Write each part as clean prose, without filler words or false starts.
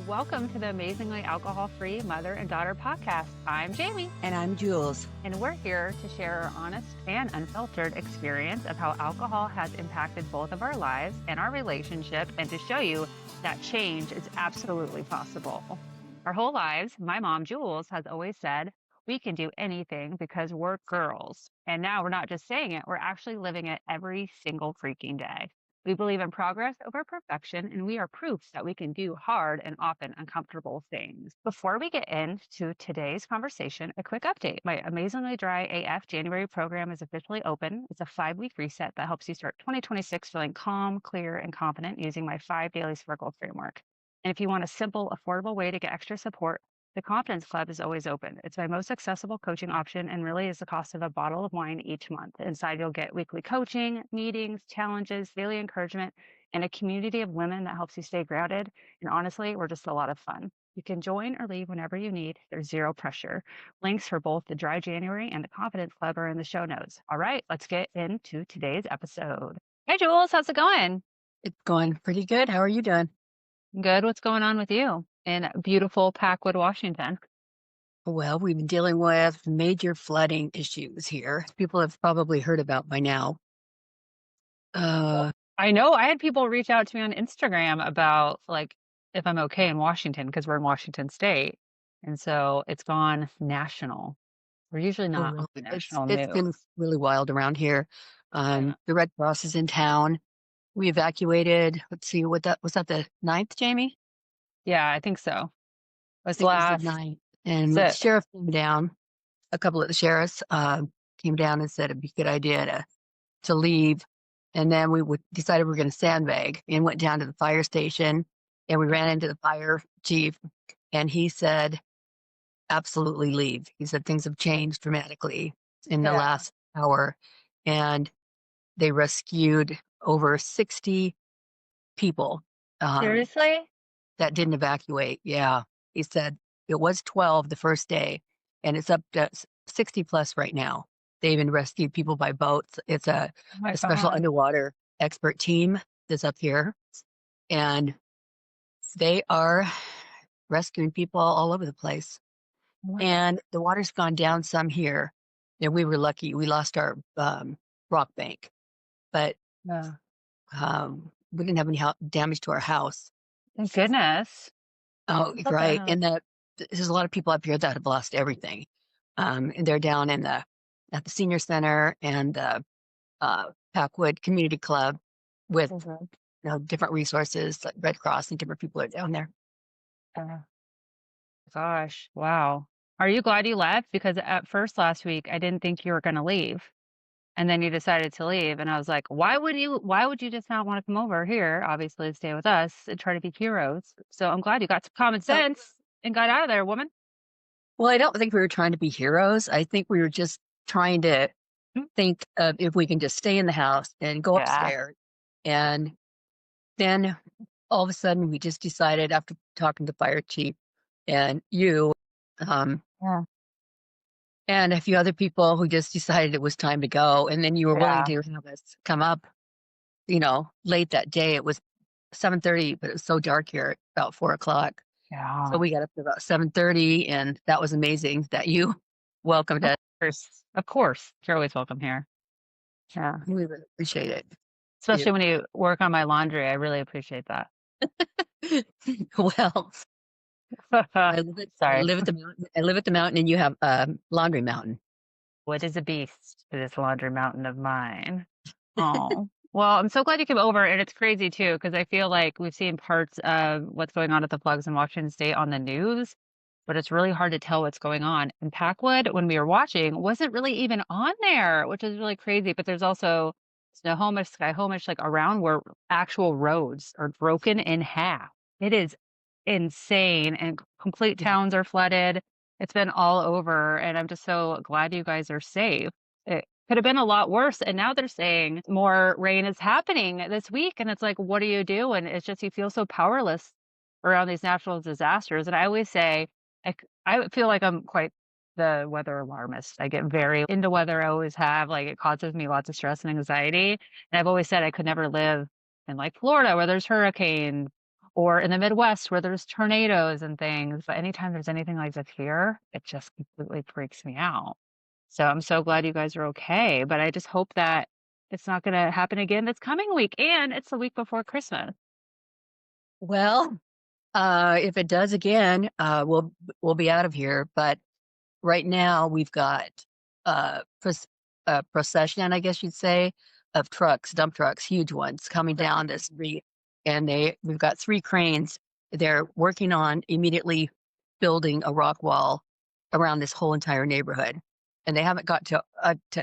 Welcome to the Amazingly Alcohol-Free Mother and Daughter podcast. I'm Jaime. And I'm Jules. And we're here to share our honest and unfiltered experience of how alcohol has impacted both of our lives and our relationship, and to show you that change is absolutely possible. Our whole lives, my mom, Jules, has always said, we can do anything because we're girls. And now we're not just saying it, we're actually living it every single freaking day. We believe in progress over perfection, and we are proof that we can do hard and often uncomfortable things. Before we get into today's conversation, a quick update. My Amazingly Dry AF January program is officially open. It's a 5-week reset that helps you start 2026 feeling calm, clear, and confident using my 5 daily circle framework. And if you want a simple, affordable way to get extra support, the Confidence Club is always open. It's my most accessible coaching option and really is the cost of a bottle of wine each month. Inside, you'll get weekly coaching, meetings, challenges, daily encouragement, and a community of women that helps you stay grounded. And honestly, we're just a lot of fun. You can join or leave whenever you need. There's zero pressure. Links for both the Dry January and the Confidence Club are in the show notes. All right, let's get into today's episode. Hey, Jules, how's it going? It's going pretty good. How are you doing? Good. What's going on with you in beautiful Packwood, Washington? Well, we've been dealing with major flooding issues here. People have probably heard about by now. I know I had people reach out to me on Instagram about if I'm okay in Washington, because we're in Washington State. And so it's gone national. We're usually not on the national news. It's been really wild around here. The Red Cross is in town. We evacuated. Let's see, was that the 9th, Jaime? Yeah, I think so. It was the 9th. And the sheriff came down. A couple of the sheriffs came down and said it'd be a good idea to leave. And then we decided we were going to sandbag and went down to the fire station. And we ran into the fire chief. And he said, absolutely leave. He said things have changed dramatically in the last hour. And they rescued over 60 people. Seriously? That didn't evacuate. Yeah. He said it was 12 the first day, and it's up to 60 plus right now. They even rescued people by boats. It's a special underwater expert team that's up here, and they are rescuing people all over the place. Wow. And the water's gone down some here. And we were lucky. We lost our rock bank, but we didn't have any damage to our house. Thank goodness. Oh, right. And there's a lot of people up here that have lost everything. And they're down at the senior center and the Packwood Community Club with different resources, like Red Cross, and different people are down there. Gosh, wow. Are you glad you left? Because at first last week, I didn't think you were going to leave. And then you decided to leave. And I was like, why would you just not want to come over here, obviously, stay with us and try to be heroes? So I'm glad you got some common sense and got out of there, woman. Well, I don't think we were trying to be heroes. I think we were just trying to think of if we can just stay in the house and go upstairs. And then all of a sudden we just decided, after talking to fire chief and you, and a few other people, who just decided it was time to go. And then you were willing to have us come up, late that day. It was 7:30, but it was so dark here at about 4 o'clock. Yeah. So we got up at about 7:30, and that was amazing that you welcomed us. Of course. You're always welcome here. Yeah. We really appreciate it. Especially when you work on my laundry. I really appreciate that. Well, I live at the mountain, and you have a laundry mountain. What is a beast to this laundry mountain of mine? Oh, well, I'm so glad you came over, and it's crazy too, because I feel like we've seen parts of what's going on at the plugs in Washington State on the news, but it's really hard to tell what's going on. And Packwood, when we were watching, wasn't really even on there, which is really crazy. But there's also Snohomish, Skyhomish, around where actual roads are broken in half. It is insane, and complete towns are flooded. It's been all over, and I'm just so glad you guys are safe. It could have been a lot worse, and now they're saying more rain is happening this week, and it's like, what do you do? And it's just, you feel so powerless around these natural disasters. And I always say, I feel like I'm quite the weather alarmist. I get very into weather. I always have. It causes me lots of stress and anxiety. And I've always said I could never live in Florida, where there's hurricanes, or in the Midwest where there's tornadoes and things. But anytime there's anything like this here, it just completely freaks me out. So I'm so glad you guys are okay. But I just hope that it's not going to happen again this coming week. And it's the week before Christmas. Well, if it does again, we'll be out of here. But right now we've got a procession, I guess you'd say, of trucks, dump trucks, huge ones coming down the street, and we've got 3 cranes. They're working on immediately building a rock wall around this whole entire neighborhood, and they haven't got to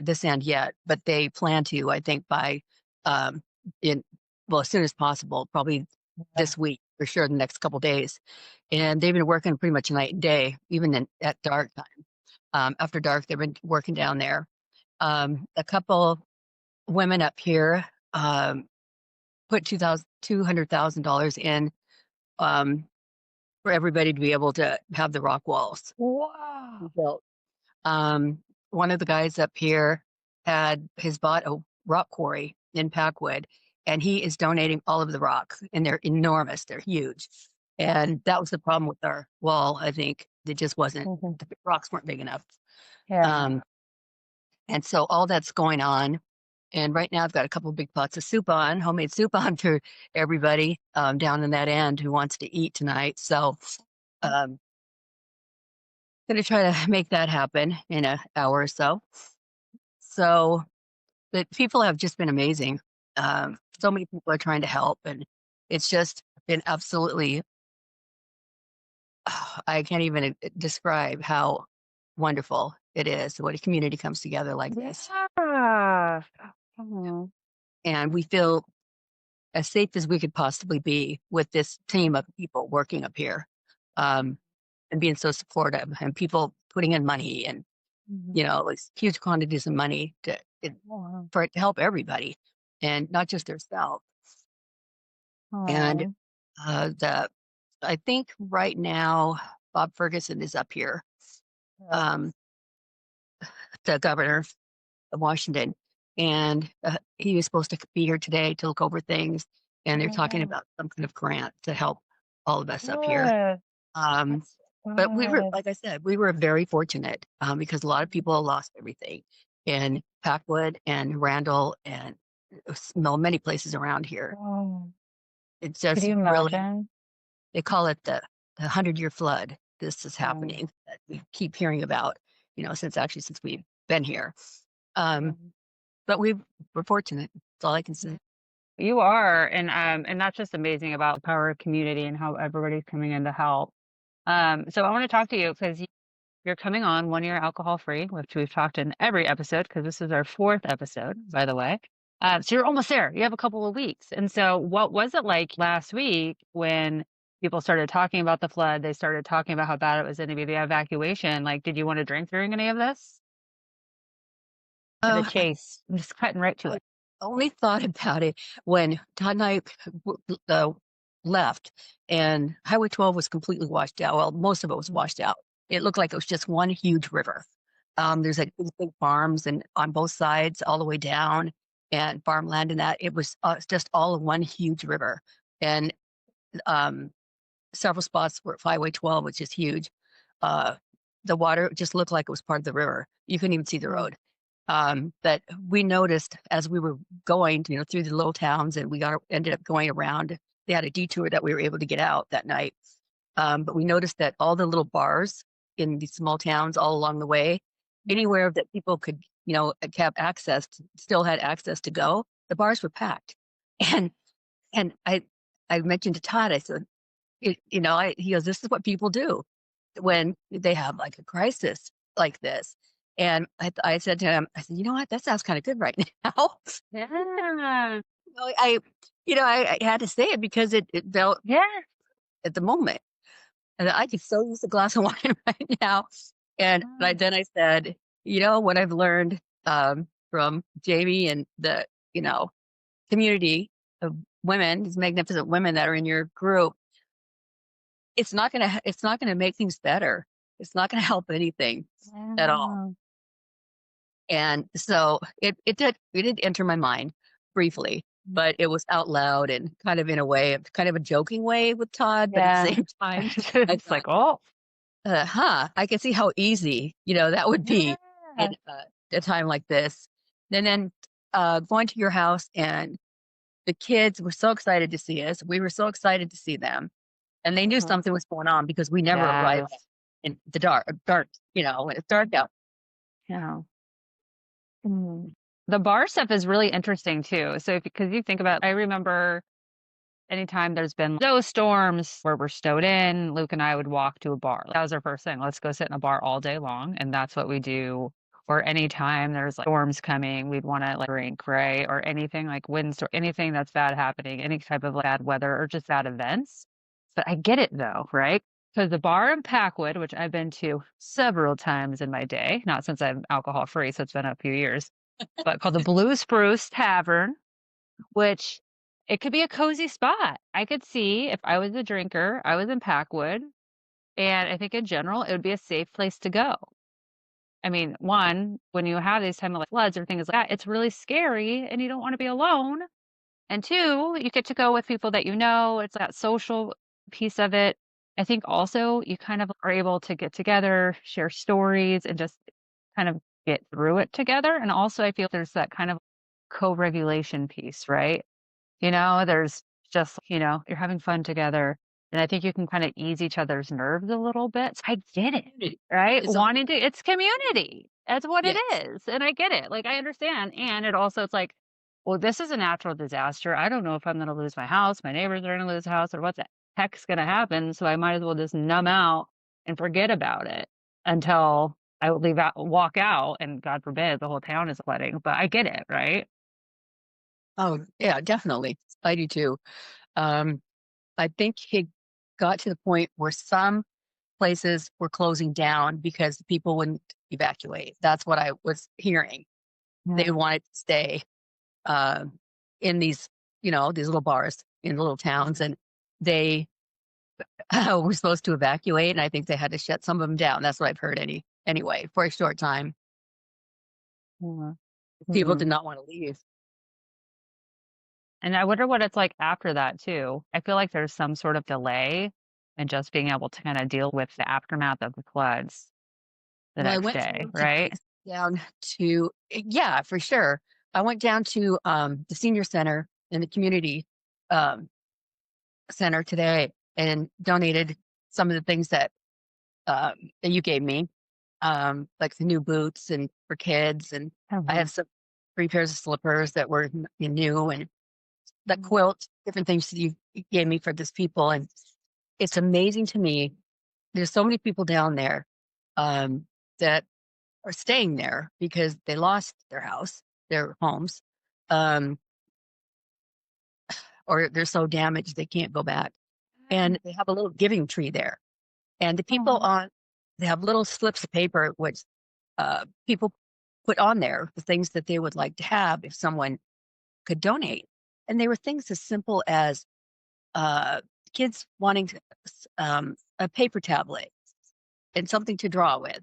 this end yet, but they plan to, I think, by um, in well, as soon as possible, probably this week for sure, the next couple days. And they've been working pretty much night and day, even at dark time. After dark, they've been working down there. A couple women up here put $200,000 in for everybody to be able to have the rock walls Wow. built. One of the guys up here has bought a rock quarry in Packwood, and he is donating all of the rock, and they're enormous. They're huge. And that was the problem with our wall. I think it just wasn't, the rocks weren't big enough. Yeah. And so all that's going on. And right now I've got a couple of big pots of soup on, homemade soup on for everybody down in that end who wants to eat tonight. So going to try to make that happen in an hour or so. So the people have just been amazing. So many people are trying to help, and it's just been absolutely, I can't even describe how wonderful it is when a community comes together like this. Yeah. Oh. And we feel as safe as we could possibly be with this team of people working up here, and being so supportive, and people putting in money, and like huge quantities of money for it to help everybody, and not just themselves. And I think right now Bob Ferguson is up here, um, the governor of Washington, and he was supposed to be here today to look over things, and they're talking about some kind of grant to help all of us up here. But we were, like I said, we were very fortunate because a lot of people lost everything in Packwood and Randall and many places around here. It's Could just you really, imagine? they call it the 100-year flood. This is happening that we keep hearing about, since we've been here. But we're fortunate. That's all I can say. You are, and that's just amazing about the power of community and how everybody's coming in to help. So I want to talk to you because you're coming on 1 year alcohol free, which we've talked in every episode because this is our 4th episode, by the way. So you're almost there. You have a couple of weeks. And so what was it like last week when people started talking about the flood? They started talking about how bad it was going to be, the evacuation. Like, did you want to drink during any of this? To the Oh, chase. I'm just cutting right to I it. only thought about it when Todd and I left, and Highway 12 was completely washed out. Well, most of it was washed out. It looked like it was just one huge river. There's like these big farms and on both sides, all the way down, and farmland, and that it was just all one huge river. And um, several spots were Highway 12, which is huge. The water just looked like it was part of the river. You couldn't even see the road. But we noticed as we were going, through the little towns, and ended up going around. They had a detour that we were able to get out that night. But we noticed that all the little bars in these small towns all along the way, anywhere that people could, have access, still had access to go, the bars were packed. And I mentioned to Todd, I said, he goes, this is what people do when they have like a crisis like this. And I said to him, I said, you know what? That sounds kind of good right now. Yeah. I had to say it because it felt Yeah. at the moment. And I could so use a glass of wine right now. And then I said, what I've learned from Jamie and the, community of women, these magnificent women that are in your group, it's not gonna make things better. It's not gonna help anything at all. And so it did enter my mind briefly. but it was out loud and kind of in a way, kind of a joking way with Todd, but at the Yeah. same time, I It's thought, like, oh, I can see how easy, that would be yeah. at a time like this. And then going to your house, and the kids were so excited to see us. We were so excited to see them. And they knew Mhm. something was going on because we never arrived Yes. in the dark, when it's dark out. Yeah. Mm. The bar stuff is really interesting too. So, because you think about, I remember anytime there's been those storms where we're stowed in, Luke and I would walk to a bar. That was our first thing. Let's go sit in a bar all day long. And that's what we do. Or anytime there's like storms coming, we'd want to like drink, right? Or anything like windstorm, anything that's bad happening, any type of like, bad weather or just bad events. But I get it though, right? Because the bar in Packwood, which I've been to several times in my day, not since I'm alcohol free, so it's been a few years, but called the Blue Spruce Tavern, which it could be a cozy spot. I could see if I was a drinker, I was in Packwood, and I think in general it would be a safe place to go. I mean, one, when you have these time of like floods or things like that, it's really scary and you don't want to be alone. And two, you get to go with people that you know. It's that social piece of it. I think also you kind of are able to get together, share stories, and just kind of get through it together. And also, I feel there's that kind of co-regulation piece, right? There's just, you're having fun together. And I think you can kind of ease each other's nerves a little bit. So I get it, Community. right? It's a It's community. That's what it Yes. is. And I get it. Like, I understand. And it also, it's like, well, this is a natural disaster. I don't know if I'm going to lose my house, my neighbors are going to lose a house, or what the heck's going to happen. So I might as well just numb out and forget about it until I would walk out, and God forbid the whole town is flooding. But I get it, right? Oh, yeah, definitely. I do too. Um, I think he got to the point where some places were closing down because people wouldn't evacuate. That's what I was hearing. They Yeah. wanted to stay uh, in these little bars in little towns, and they were supposed to evacuate. And I think they had to shut some of them down. That's what I've heard. Anyway, for a short time, Yeah. people did Mhm. not want to leave. And I wonder what it's like after that too. I feel like there's some sort of delay in just being able to kind of deal with the aftermath of the floods the Well, I next went day, through right? today down to, yeah, for sure. I went down to the senior center in the community um, center today and donated some of the things that you gave me, like the new boots and for kids. And I Mhm. have some 3 pairs of slippers that were new, and the Mhm. quilt, different things that you gave me for this people. And it's amazing to me. There's so many people down there that are staying there because they lost their house, their homes, um, or they're so damaged they can't go back. And they have a little giving tree there. And the people Oh, on they have little slips of paper which people put on there the things that they would like to have if someone could donate. And they were things as simple as uh, kids wanting a paper tablet and something to draw with,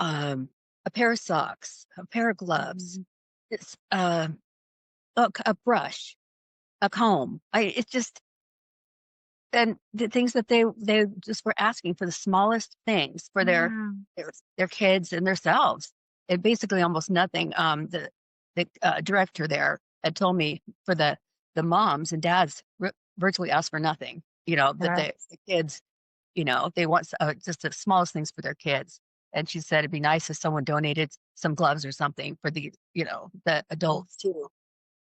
a pair of socks, a pair of gloves, mhm. it's, a brush, a comb. It's just and the things that they just were asking for the smallest things for Yeah. their kids and themselves. And basically almost nothing. The director there had told me for the moms and dads virtually asked for nothing. That Yeah. the kids, they want just the smallest things for their kids. And she said it'd be nice if someone donated some gloves or something for the adults too,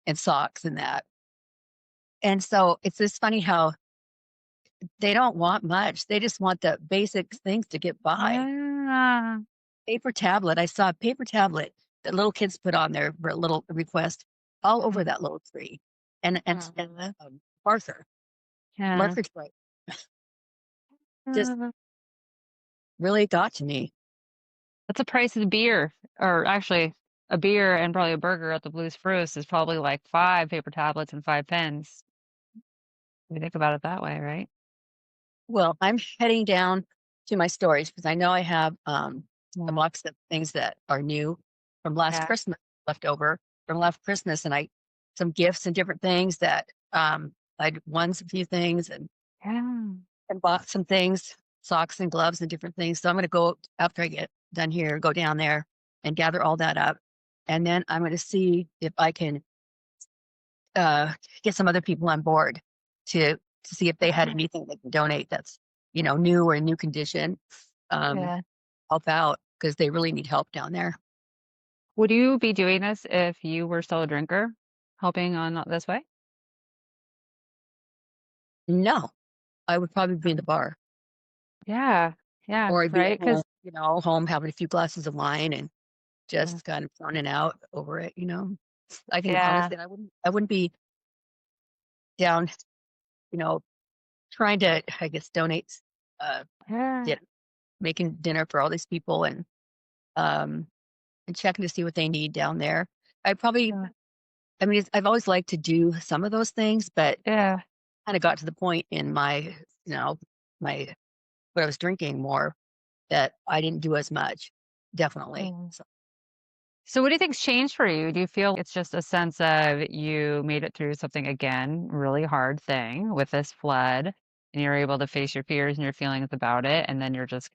and socks and that. And so it's just funny how they don't want much. They just want the basic things to get by. Yeah. Paper tablet. I saw a paper tablet that little kids put on there for a little request all over that little tree. And Mhm. Martha, Yeah. Martha Troy just Uh, really got to me. What's the price of the beer? Or actually, a beer and probably a burger at the Blues Spruce is probably like 5 paper tablets and 5 pens. If you think about it that way, right? Well, I'm heading down to my storage because I know I have a Yeah. box of things that are new from last Yeah. Christmas left over from last Christmas, and I some gifts and different things that I'd won a few things Yeah. and bought some things, socks and gloves and different things. So I'm going to go after I get done here, go down there and gather all that up. And then I'm going to see if I can get some other people on board to see if they had anything they can donate that's, new or in new condition. Um, Yeah. help out because they really need help down there. Would you be doing this if you were still a drinker, helping on this way? No, I would probably be in the bar Yeah. Yeah. or I'd be Right. at home, Because home having a few glasses of wine and just kind of zoning out over it. I can yeah. honestly, I wouldn't be down, you know, trying to, I guess, donate, uh, Yeah. dinner, making dinner for all these people um, and checking to see what they need down there. I probably, Yeah. I mean, I've always liked to do some of those things, but Yeah. kind of got to the point in my, what I was drinking more that I didn't do as much, definitely. Mm. So, So what do you think's changed for you? Do you feel it's just a sense of you made it through something again, really hard thing with this flood, and you're able to face your fears and your feelings about it, and then you're just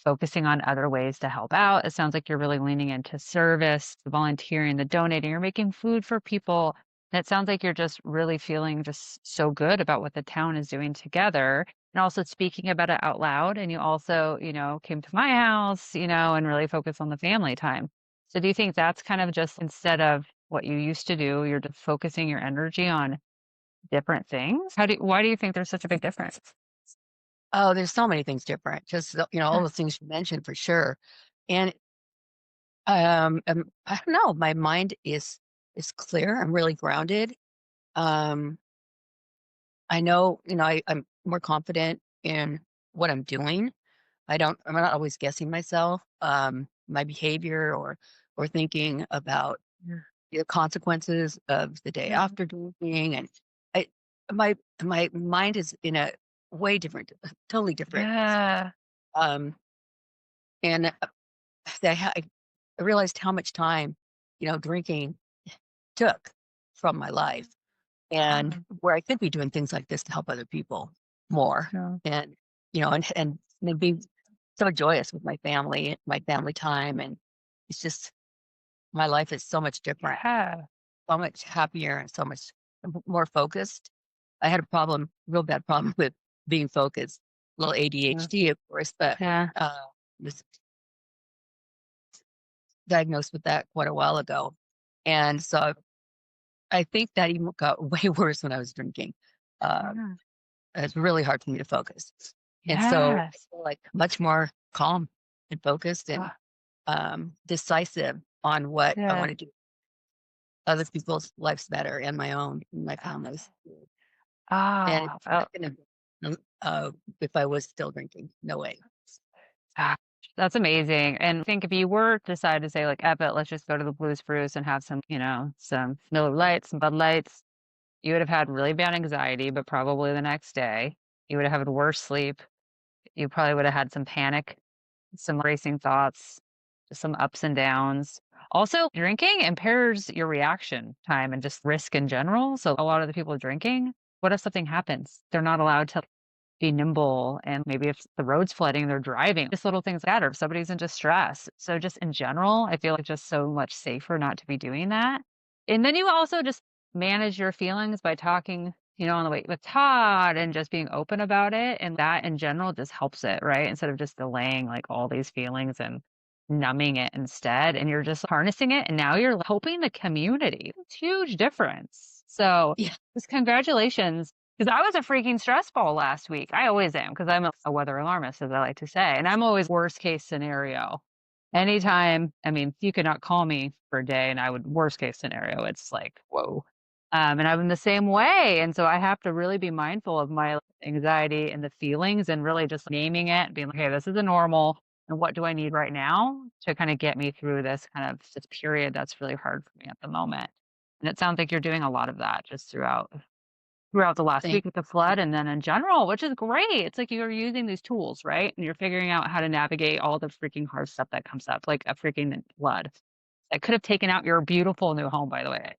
focusing on other ways to help out. It sounds like you're really leaning into service, the volunteering, the donating, you're making food for people. And it sounds like you're just really feeling just so good about what the town is doing together and also speaking about it out loud. And you also, came to my house, and really focus on the family time. So do you think that's kind of just instead of what you used to do, you're just focusing your energy on different things? Why do you think there's such a big difference? oh, there's so many things different. Just all the things you mentioned for sure, and I don't know. My mind is clear. I'm really grounded. Um, I know, I'm more confident in what I'm doing. I'm not always guessing myself, my behavior or thinking about the consequences of the day Mhm. after doing. And I, my mind is in a way different, totally different. Yeah. Um, and I realized how much time, drinking took from my life and Yeah. where I could be doing things like this to help other people more Yeah. and, and be so joyous with my family time. And it's just, my life is so much different, Yeah. so much happier and so much more focused. I had a problem, real bad problem with being focused, a little Yeah. ADHD, of course, but, Yeah. uh, was diagnosed with that quite a while ago. And so I think that even got way worse when I was drinking. Um, Yeah. it's really hard for me to focus. And so I Yes. feel like much more calm and focused and Ah, decisive on what I yeah. want to do. Other people's lives better and my own, and my family's. And Ah, it's oh, not going to, if I was still drinking, no way. ah, that's amazing. And I think if you were to decide to say like, "Ev it, let's just go to the Blues Spruce and have some Miller Lights, some Bud Lights," you would have had really bad anxiety, but probably the next day you would have had worse sleep. You probably would have had some panic, some racing thoughts, just some ups and downs. Also, drinking impairs your reaction time and just risk in general. So a lot of the people drinking, what if something happens? They're not allowed to be nimble, and maybe if the road's flooding, they're driving. Just little things matter if somebody's in distress. So just in general, I feel like just so much safer not to be doing that. And then you also just manage your feelings by talking, on the way with Todd and just being open about it. And that in general just helps it, right? Instead of just delaying like all these feelings and numbing it instead. And you're just harnessing it. And now you're helping the community. It's a huge difference. So Yeah. just congratulations, because I was a freaking stress ball last week. I always am because I'm a weather alarmist, as I like to say. And I'm always worst case scenario. Anytime, I mean, you could not call me for a day and I would worst case scenario. It's like, whoa. And I'm the same way. And so I have to really be mindful of my anxiety and the feelings and really just naming it and being like, hey, this is a normal. And what do I need right now to kind of get me through this period that's really hard for me at the moment? And it sounds like you're doing a lot of that just throughout the last Thank week with the flood and then in general, which is great. It's like you're using these tools, right? And you're figuring out how to navigate all the freaking hard stuff that comes up, like a freaking flood that could have taken out your beautiful new home, by the way.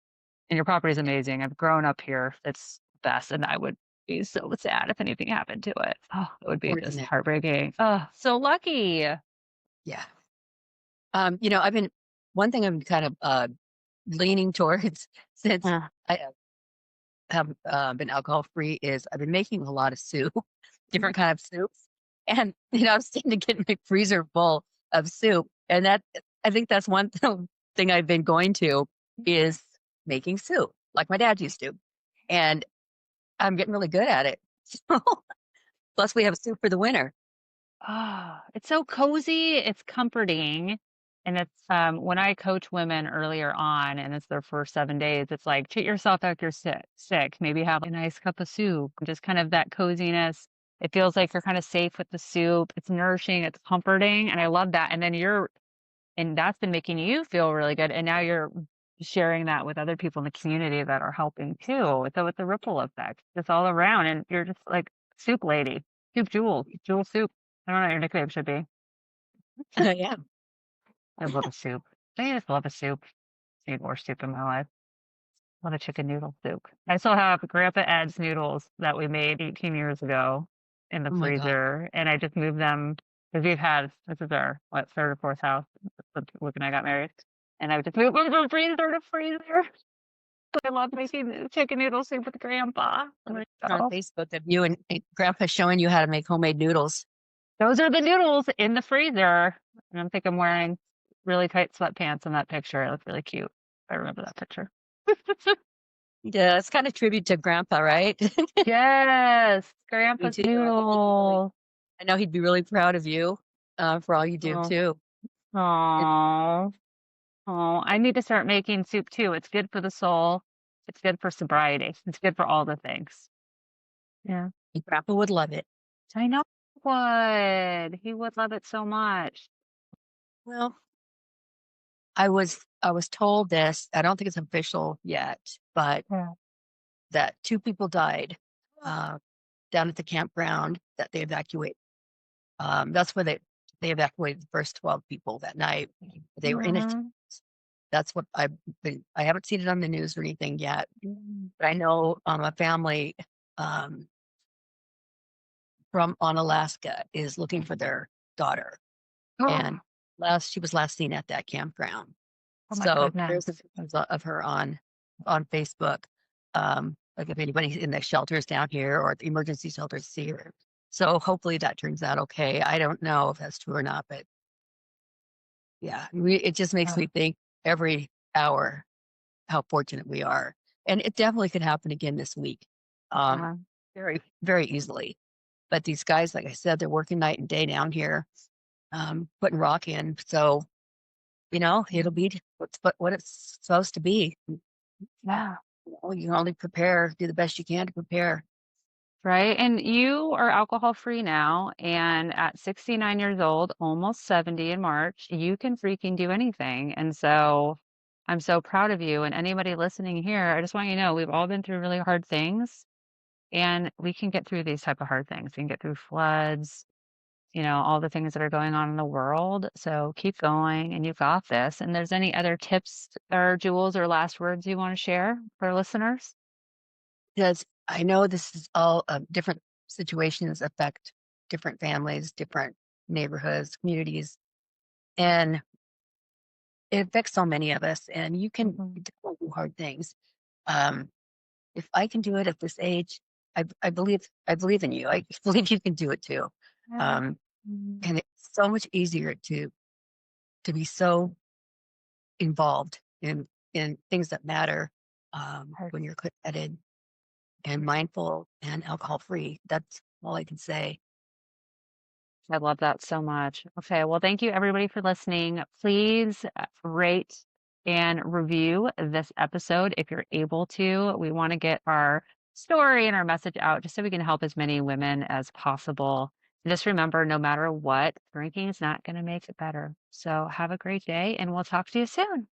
And your property is amazing. I've grown up here. It's best, and I would be so sad if anything happened to it. Oh, it would be just Fortunate. heartbreaking. Oh, so lucky. Yeah. I've been one thing I'm kind of leaning towards since Uh, I have been alcohol free is I've been making a lot of soup, different kind of soups, and I'm starting to get my freezer full of soup, and that I think that's one thing I've been going to is making soup like my dad used to, and I'm getting really good at it. So, plus, we have soup for the winter. it's so cozy, it's comforting, and it's, when I coach women earlier on and it's their first 7 days, it's like, treat yourself like you're sick, maybe have a nice cup of soup, just kind of that coziness. It feels like you're kinda safe with the soup, it's nourishing, it's comforting, and I love that, and then and that's been making you feel really good, and now you're sharing that with other people in the community that are helping too, so it's a ripple effect, just all around, and you're just like soup lady, soup Jules, Jules soup. I don't know what your nickname should be. Yeah. I love a soup. I just love a soup. Need more soup in my life. Love a chicken noodle soup. I still have Grandpa Ed's noodles that we made 18 years ago in the Oh my God. freezer, and I just moved them because this is our, what, third or fourth house since Luke and I got married, and I would just moved them from freezer to freezer. I love making chicken noodle soup with Grandpa. On Oh, Facebook of you and Grandpa showing you how to make homemade noodles. those are the noodles in the freezer, and I think I'm wearing really tight sweatpants in that picture. It looks really cute. I remember that picture. Yeah, it's kind of tribute to Grandpa, right? Yes, Me Grandpa's too. noodles. I know he'd be really proud of you for all you do Oh, too. It, oh, oh, I need to start making soup too. It's good for the soul. It's good for sobriety. It's good for all the things. Yeah, Grandpa would love it. I know he would. He would love it so much. Well, I was told this. I don't think it's official yet, but Yeah. that two people died uh, down at the campground that they evacuated. That's where they evacuated the first 12 people that night. They were in it. Mhm. That's what I haven't seen it on the news or anything yet, Mm. but I know a family um, from on Alaska is looking for their daughter, and Oh, she was last seen at that campground. oh my So there's some goodness. pictures of her on Facebook. Like if anybody's in the shelters down here or the emergency shelters see her. So hopefully that turns out okay. I don't know if that's true or not, but yeah, it just makes Oh, me think every hour how fortunate we are. And it definitely could happen again this week. Um, uh, very, very easily. But these guys, like I said, they're working night and day down here, putting rock in. So, it'll be what it's supposed to be. yeah. You can only prepare, do the best you can to prepare. Right. And you are alcohol free now. And at 69 years old, almost 70 in March, you can freaking do anything. And so I'm so proud of you. And anybody listening here, I just want you to know we've all been through really hard things and we can get through these type of hard things. We can get through floods, all the things that are going on in the world. So keep going and you got this. And there's any other tips or jewels or last words you want to share for listeners? Because I know this is all different situations affect different families, different neighborhoods, communities, and it affects so many of us. And you can Mhm. do hard things. Um, if I can do it at this age, I believe in you. I believe you can do it too. Yeah. Um, Mhm. and it's so much easier to be so involved in things that matter when you're clear-headed and mindful and alcohol free. That's all I can say. I love that so much. Okay, well, thank you everybody for listening. Please rate and review this episode if you're able to. We want to get our story and our message out just so we can help as many women as possible. And just remember, no matter what, drinking is not going to make it better. So have a great day and we'll talk to you soon.